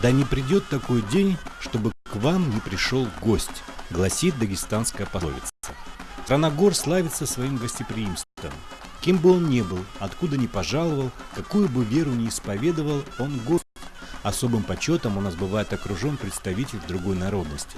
«Да не придет такой день, чтобы к вам не пришел гость», гласит дагестанская пословица. Страна гор славится своим гостеприимством. Кем бы он ни был, откуда ни пожаловал, какую бы веру ни исповедовал, он гость. Особым почетом у нас бывает окружен представитель другой народности.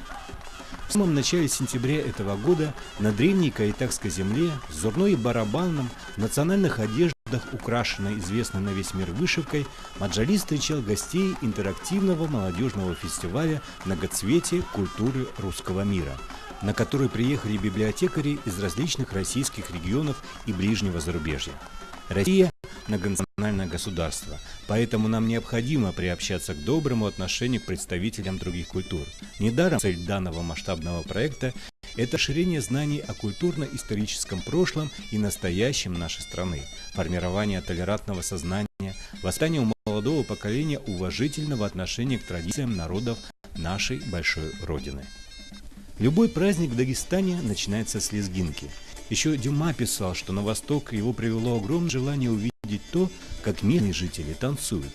В самом начале сентября этого года на древней каитакской земле с зурной и барабаном в национальных одеждах, украшенной известной на весь мир вышивкой, Маджалис встречал гостей интерактивного молодежного фестиваля «Многоцветие культуры русского мира», на который приехали библиотекари из различных российских регионов и ближнего зарубежья. Россия – многонациональное государство, поэтому нам необходимо приобщаться к доброму отношению к представителям других культур. Недаром цель данного масштабного проекта – это расширение знаний о культурно-историческом прошлом и настоящем нашей страны, формирование толерантного сознания, воспитание у молодого поколения уважительного отношения к традициям народов нашей большой Родины. Любой праздник в Дагестане начинается с лезгинки. Еще Дюма писал, что на восток его привело огромное желание увидеть то, как местные жители танцуют.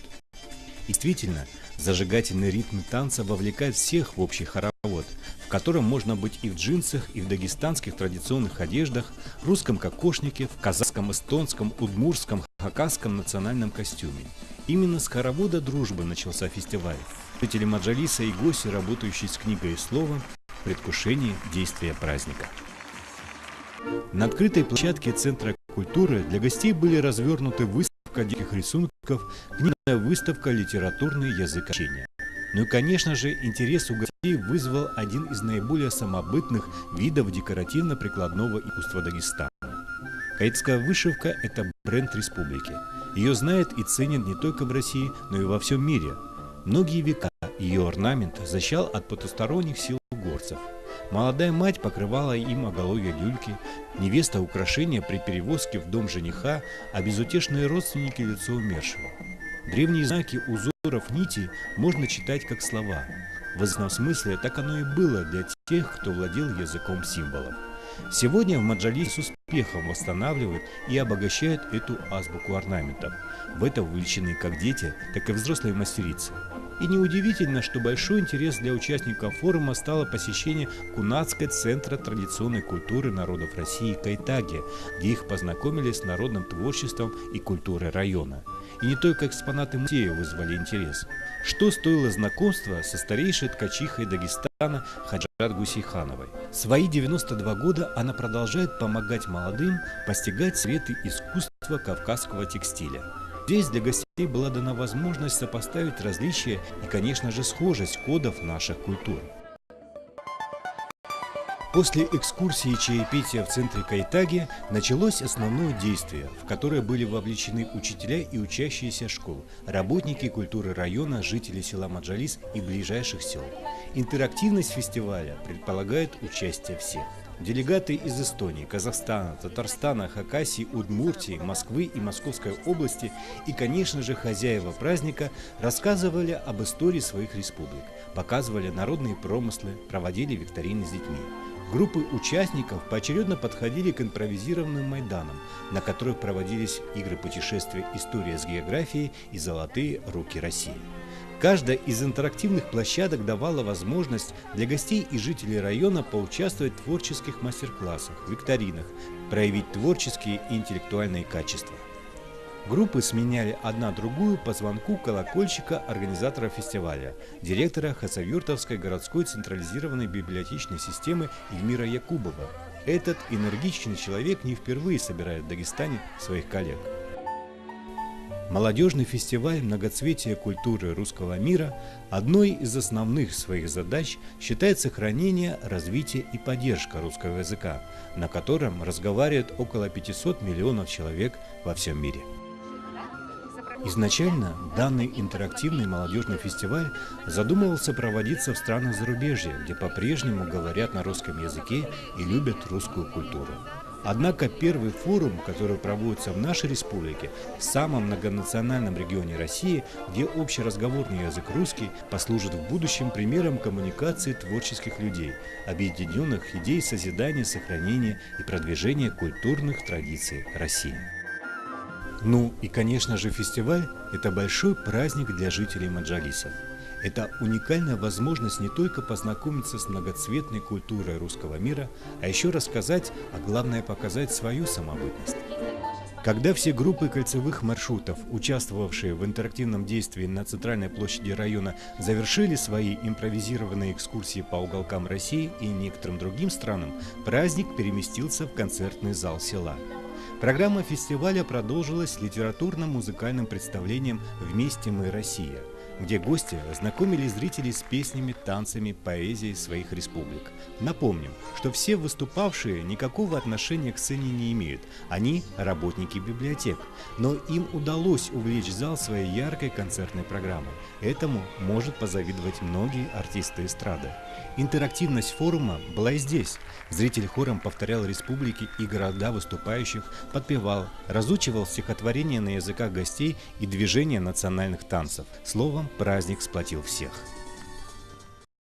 Действительно, зажигательный ритм танца вовлекает всех в общий хоровод, в котором можно быть и в джинсах, и в дагестанских традиционных одеждах, русском кокошнике, в казахском, эстонском, удмуртском, хакасском национальном костюме. Именно с хоровода дружбы начался фестиваль. Жители Маджалиса и гости, работающие с книгой и словом, в предвкушении действия праздника. На открытой площадке Центра культуры для гостей были развернуты выставка детских рисунков, книжная выставка «Литературный язык общения». Ну и, конечно же, интерес у гостей вызвал один из наиболее самобытных видов декоративно-прикладного искусства Дагестана. Каитская вышивка – это бренд республики. Ее знают и ценят не только в России, но и во всем мире. Многие века ее орнамент защищал от потусторонних сил горцев. Молодая мать покрывала им оголовье люльки, невеста украшения при перевозке в дом жениха, а безутешные родственники лицо умершего. Древние знаки узоров нитей можно читать как слова. В известном смысле так оно и было для тех, кто владел языком символов. Сегодня в Маджалисе с успехом восстанавливают и обогащают эту азбуку орнаментов. В это увлечены как дети, так и взрослые мастерицы. И неудивительно, что большой интерес для участников форума стало посещение Кунацкого центра традиционной культуры народов России Кайтаги, где их познакомили с народным творчеством и культурой района. И не только экспонаты музея вызвали интерес. Что стоило знакомство со старейшей ткачихой Дагестана Хаджат Гусейхановой. Свои 92 года она продолжает помогать молодым постигать секреты искусства кавказского текстиля. Здесь для гостей была дана возможность сопоставить различия и, конечно же, схожесть кодов наших культур. После экскурсии и чаепития в центре Кайтаги началось основное действие, в которое были вовлечены учителя и учащиеся школ, работники культуры района, жители села Маджалис и ближайших сел. Интерактивность фестиваля предполагает участие всех. Делегаты из Эстонии, Казахстана, Татарстана, Хакасии, Удмуртии, Москвы и Московской области и, конечно же, хозяева праздника рассказывали об истории своих республик, показывали народные промыслы, проводили викторины с детьми. Группы участников поочередно подходили к импровизированным майданам, на которых проводились игры путешествия «История с географией» и «Золотые руки России». Каждая из интерактивных площадок давала возможность для гостей и жителей района поучаствовать в творческих мастер-классах, викторинах, проявить творческие и интеллектуальные качества. Группы сменяли одна другую по звонку колокольчика организатора фестиваля, директора Хасавюртовской городской централизированной библиотечной системы Эльмира Якубова. Этот энергичный человек не впервые собирает в Дагестане своих коллег. Молодежный фестиваль «Многоцветие культуры русского мира» одной из основных своих задач считает сохранение, развитие и поддержка русского языка, на котором разговаривает около 500 миллионов человек во всем мире. Изначально данный интерактивный молодежный фестиваль задумывался проводиться в странах зарубежья, где по-прежнему говорят на русском языке и любят русскую культуру. Однако первый форум, который проводится в нашей республике, в самом многонациональном регионе России, где общеразговорный язык русский, послужит в будущем примером коммуникации творческих людей, объединенных идей созидания, сохранения и продвижения культурных традиций России. Ну и, конечно же, фестиваль – это большой праздник для жителей Маджалиса. Это уникальная возможность не только познакомиться с многоцветной культурой русского мира, а еще рассказать, а главное показать свою самобытность. Когда все группы кольцевых маршрутов, участвовавшие в интерактивном действии на центральной площади района, завершили свои импровизированные экскурсии по уголкам России и некоторым другим странам, праздник переместился в концертный зал села. Программа фестиваля продолжилась литературно-музыкальным представлением «Вместе мы, Россия», где гости знакомили зрителей с песнями, танцами, поэзией своих республик. Напомним, что все выступавшие никакого отношения к сцене не имеют. Они – работники библиотек. Но им удалось увлечь зал своей яркой концертной программой. Этому может позавидовать многие артисты эстрады. Интерактивность форума была и здесь. Зритель хором повторял республики и города выступающих, подпевал, разучивал стихотворения на языках гостей и движения национальных танцев. Словом, праздник сплотил всех.